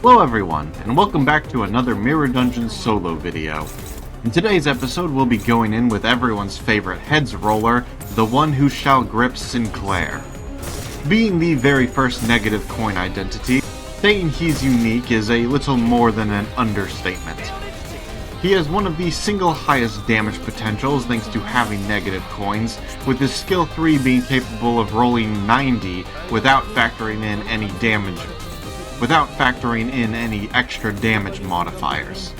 Hello everyone, and welcome back to another Mirror Dungeons solo video. In today's episode, we'll be going in with everyone's favorite heads roller, the one who shall grip Sinclair. Being the very first negative coin identity, saying he's unique is a little more than an understatement. He has one of the single highest damage potentials thanks to having negative coins, with his skill 3 being capable of rolling 90 without factoring in any extra damage modifiers.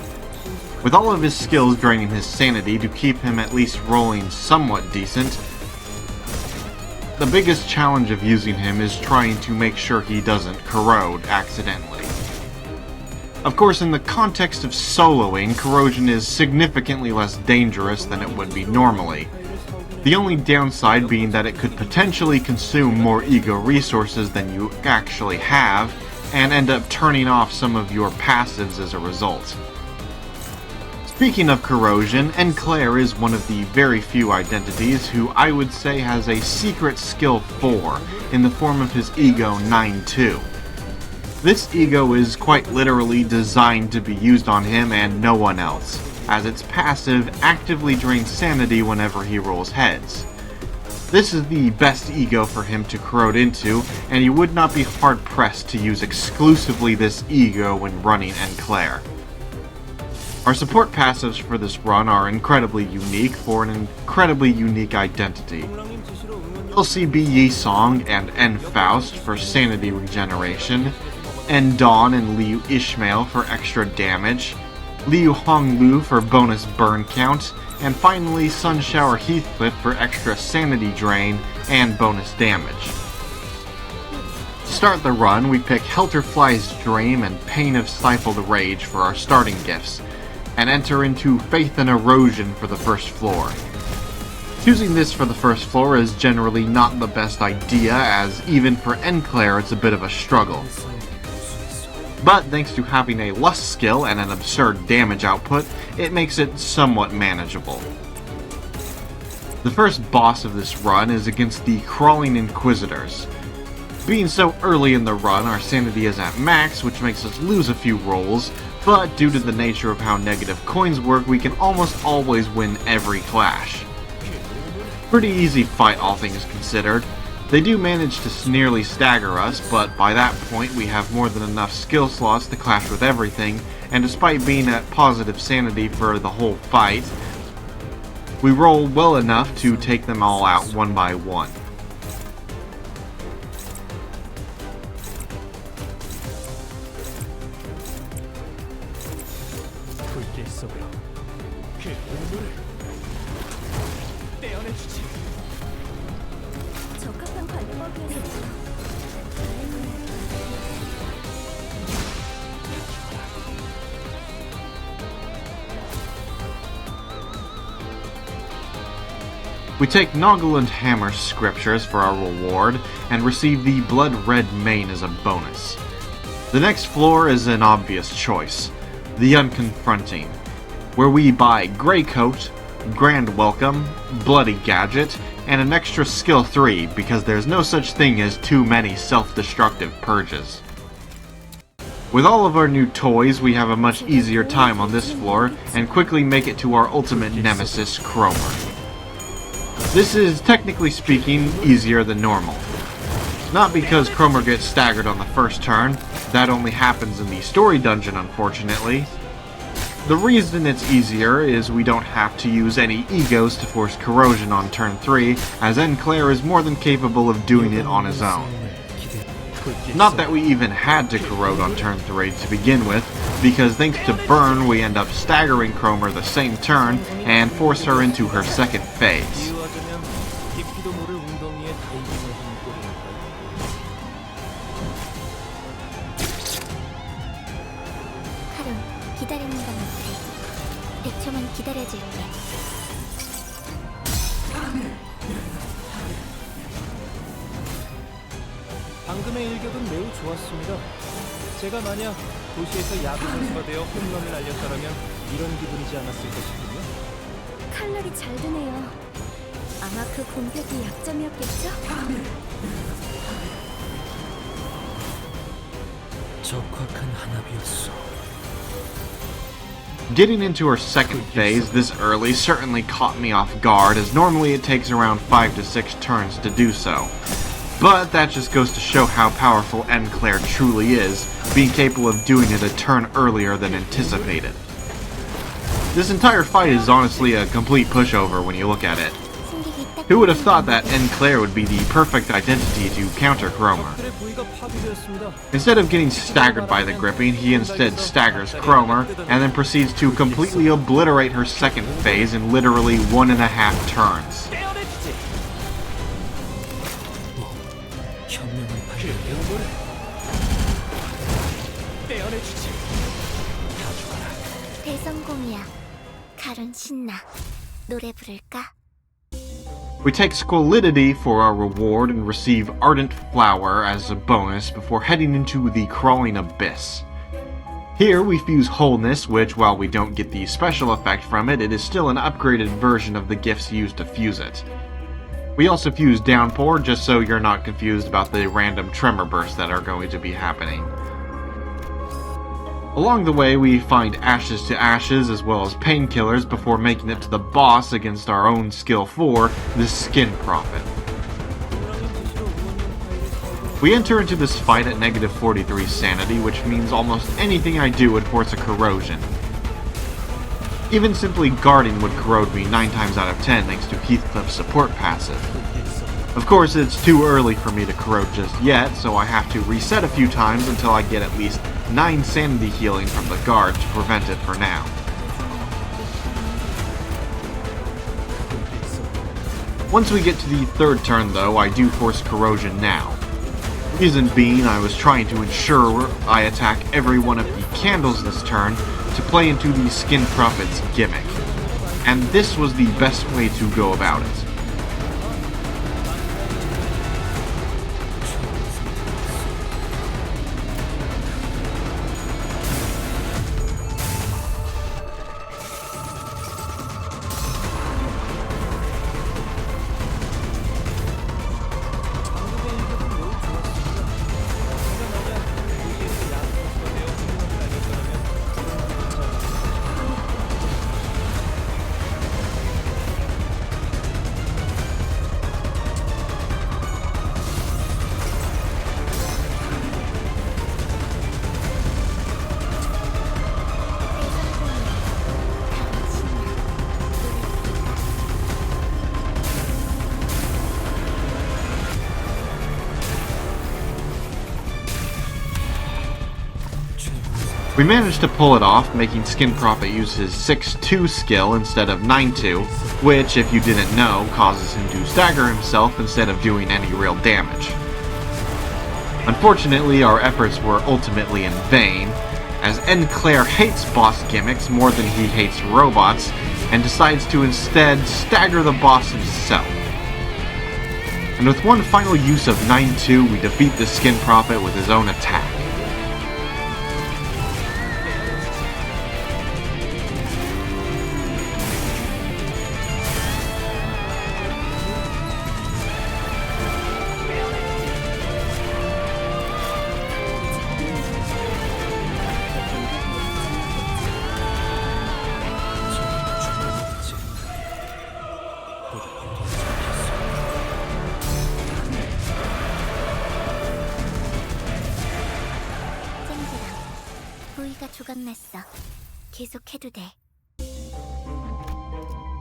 With all of his skills draining his sanity to keep him at least rolling somewhat decent, the biggest challenge of using him is trying to make sure he doesn't corrode accidentally. Of course, in the context of soloing, corrosion is significantly less dangerous than it would be normally. The only downside being that it could potentially consume more ego resources than you actually have, and end up turning off some of your passives as a result. Speaking of corrosion, Nclair is one of the very few identities who I would say has a secret skill 4 in the form of his ego 9-2. This ego is quite literally designed to be used on him and no one else, as its passive actively drains sanity whenever he rolls heads. This is the best ego for him to corrode into, and you would not be hard-pressed to use exclusively this ego when running Nclair. Our support passives for this run are incredibly unique for an incredibly unique identity. LCB Yisong and N Faust for sanity regeneration, N Dawn and Liu Ishmael for extra damage, Liu Honglu for bonus burn count, and finally Sun Shower Heathcliff for extra sanity drain and bonus damage. To start the run, we pick Helterfly's Dream and Pain of Stifled Rage for our starting gifts, and enter into Faith and Erosion for the first floor. Choosing this for the first floor is generally not the best idea, as even for Nclair it's a bit of a struggle. But thanks to having a lust skill and an absurd damage output, it makes it somewhat manageable. The first boss of this run is against the Crawling Inquisitors. Being so early in the run, our sanity is at max, which makes us lose a few rolls, but due to the nature of how negative coins work, we can almost always win every clash. Pretty easy fight, all things considered. They do manage to nearly stagger us, but by that point we have more than enough skill slots to clash with everything, and despite being at positive sanity for the whole fight, we roll well enough to take them all out one by one. We take Noggle and Hammer scriptures for our reward, and receive the Blood Red Mane as a bonus. The next floor is an obvious choice, the Unconfronted, where we buy Grey Coat, Grand Welcome, Bloody Gadget, and an extra skill 3 because there's no such thing as too many self-destructive purges. With all of our new toys, we have a much easier time on this floor, and quickly make it to our ultimate nemesis, Cromer. This is, technically speaking, easier than normal. Not because Cromer gets staggered on the first turn, that only happens in the story dungeon unfortunately. The reason it's easier is we don't have to use any egos to force corrosion on turn 3, as Nclair is more than capable of doing it on his own. Not that we even had to corrode on turn 3 to begin with, because thanks to Burn we end up staggering Cromer the same turn and force her into her second phase. 방금의 일격은 매우 좋았습니다. 제가 만약 도시에서 야구 선수가 되어 홈런을 날렸더라면 이런 기분이지 않았을까 싶군요. 칼날이 잘 드네요. 아마 그 공격이 약점이었겠죠? 적확한 한압이었어. Getting into our second phase this early certainly caught me off guard, as normally it takes around 5 to 6 turns to do so. But that just goes to show how powerful Nclair truly is, being capable of doing it a turn earlier than anticipated. This entire fight is honestly a complete pushover when you look at it. Who would have thought that Nclair would be the perfect identity to counter Cromer? Instead of getting staggered by the gripping, he instead staggers Cromer, and then proceeds to completely obliterate her second phase in literally 1.5 turns. 대성공이야. 가론 신나. 노래 부를까? We take Squalidity for our reward and receive Ardent Flower as a bonus before heading into the Crawling Abyss. Here we fuse Wholeness, which, while we don't get the special effect from it, it is still an upgraded version of the gifts used to fuse it. We also fuse Downpour, just so you're not confused about the random tremor bursts that are going to be happening. Along the way, we find Ashes to Ashes as well as painkillers before making it to the boss against our own skill 4, the Skin Prophet. We enter into this fight at negative 43 sanity, which means almost anything I do would force a corrosion. Even simply guarding would corrode me 9 times out of 10 thanks to Heathcliff's support passive. Of course, it's too early for me to corrode just yet, so I have to reset a few times until I get at least 9 sanity healing from the guard to prevent it for now. Once we get to the third turn though, I do force corrosion now. Reason being, I was trying to ensure I attack every one of the candles this turn to play into the Skin Prophet's gimmick, and this was the best way to go about it. We managed to pull it off, making Skin Prophet use his 6-2 skill instead of 9-2, which, if you didn't know, causes him to stagger himself instead of doing any real damage. Unfortunately, our efforts were ultimately in vain, as Nclair hates boss gimmicks more than he hates robots, and decides to instead stagger the boss himself. And with one final use of 9-2, we defeat the Skin Prophet with his own attack.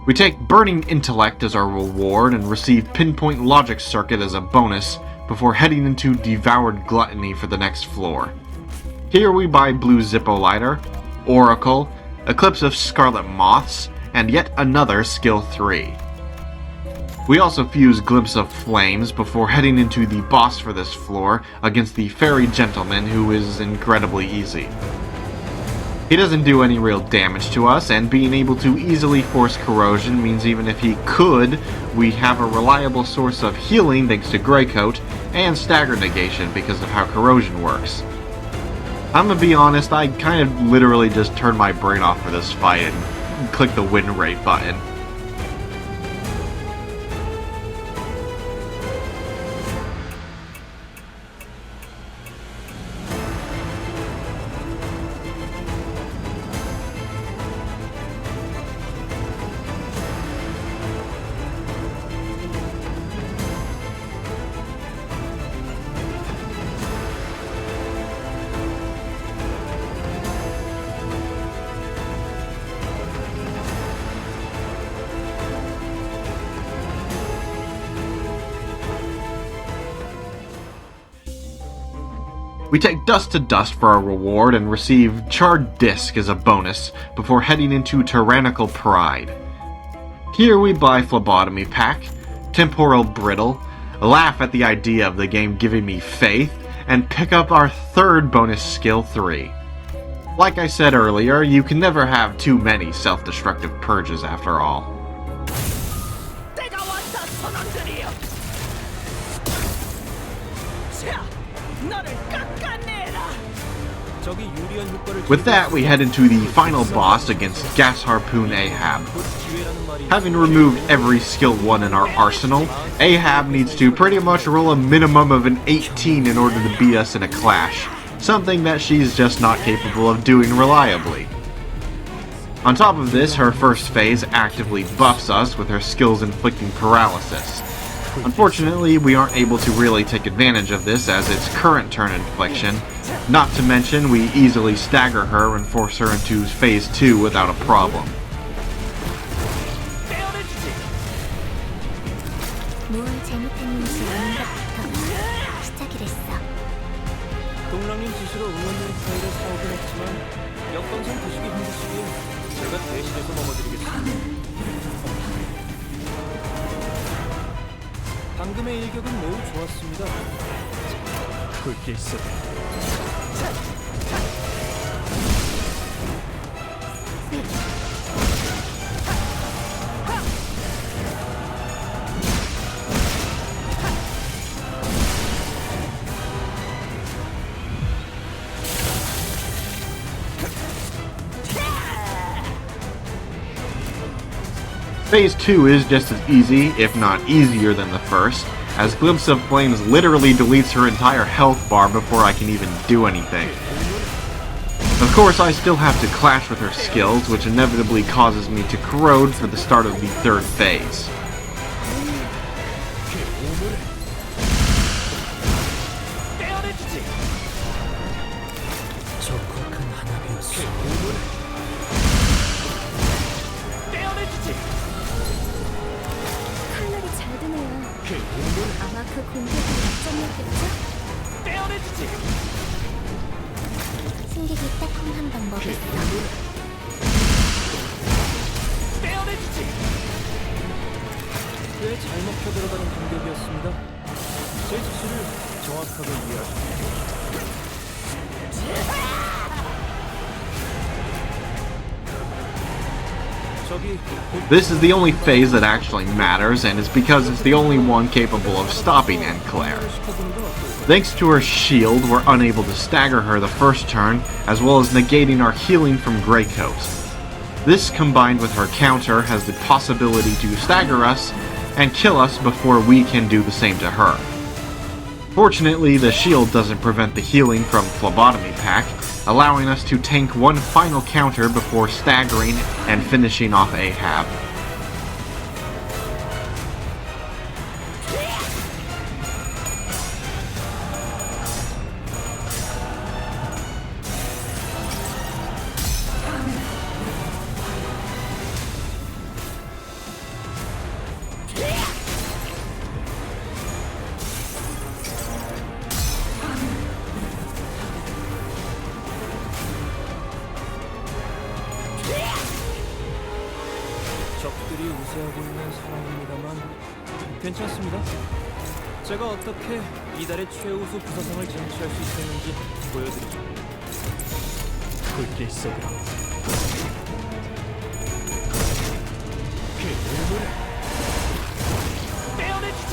We take Burning Intellect as our reward and receive Pinpoint Logic Circuit as a bonus before heading into Devoured Gluttony for the next floor. Here we buy Blue Zippo Lighter, Oracle, Eclipse of Scarlet Moths, and yet another Skill 3. We also fuse Glimpse of Flames before heading into the boss for this floor against the Fairy Gentleman, who is incredibly easy. He doesn't do any real damage to us, and being able to easily force corrosion means even if he could, we have a reliable source of healing thanks to Greycoat, and stagger negation because of how corrosion works. I'm gonna be honest, I kind of literally just turned my brain off for this fight and clicked the win rate button. We take Dust to Dust for our reward and receive Charred Disc as a bonus before heading into Tyrannical Pride. Here we buy Phlebotomy Pack, Temporal Brittle, laugh at the idea of the game giving me faith, and pick up our third bonus skill 3. Like I said earlier, you can never have too many self-destructive purges after all. With that, we head into the final boss against Gas Harpoon Ahab. Having removed every skill 1 in our arsenal, Ahab needs to pretty much roll a minimum of an 18 in order to beat us in a clash, something that she's just not capable of doing reliably. On top of this, her first phase actively buffs us with her skills inflicting paralysis. Unfortunately, we aren't able to really take advantage of this as it's current turn infliction, not to mention we easily stagger her and force her into phase 2 without a problem. 동랑님 지시로 응원용 파일을 사오긴 했지만 역광선 드시기 힘드시기에 제가 대신해서 먹어드리겠습니다. 방금의 일격은 매우 좋았습니다. 불길색. Phase 2 is just as easy, if not easier than the first, as Glimpse of Flames literally deletes her entire health bar before I can even do anything. Of course, I still have to clash with her skills, which inevitably causes me to corrode for the start of the third phase. 아마 그 공격이 약점이었겠죠? 떼어내주지! 승객이 따끔한 방법이 있어. 떼어내주지! 꽤 잘 먹혀 들어가는 공격이었습니다. 제 지시를 정확하게 이해하십시오. This is the only phase that actually matters, and it's because it's the only one capable of stopping Nclair. Thanks to her shield, we're unable to stagger her the first turn, as well as negating our healing from Grey Coast. This, combined with her counter, has the possibility to stagger us and kill us before we can do the same to her. Fortunately, the shield doesn't prevent the healing from Phlebotomy Pack, allowing us to tank one final counter before staggering and finishing off Ahab. 적들이 우세하고 있는 상황입니다만 괜찮습니다. 제가 어떻게 이달의 최우수 부사상을 쟁취할 수 있었는지 보여드리죠. 불길색으로 그 눈물을 떼어내주지!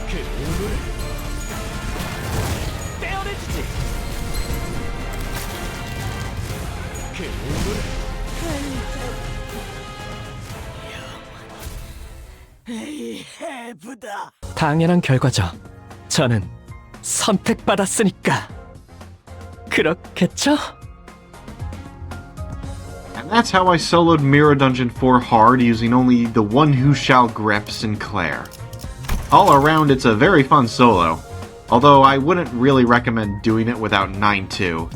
그 눈물을 떼어내주지! 그 눈물을 당연한 결과죠. 저는 선택받았으니까. 그렇겠죠? And that's how I soloed Mirror Dungeon 4 hard using only the one who shall grip Sinclair. All around, it's a very fun solo, although I wouldn't really recommend doing it without 9-2.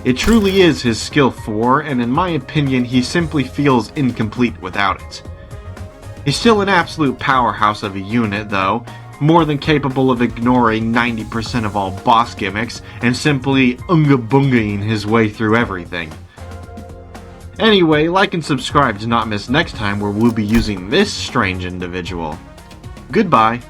It truly is his skill 4, and in my opinion he simply feels incomplete without it. He's still an absolute powerhouse of a unit though, more than capable of ignoring 90% of all boss gimmicks and simply unga-bungaing his way through everything. Anyway, like and subscribe to not miss next time where we'll be using this strange individual. Goodbye.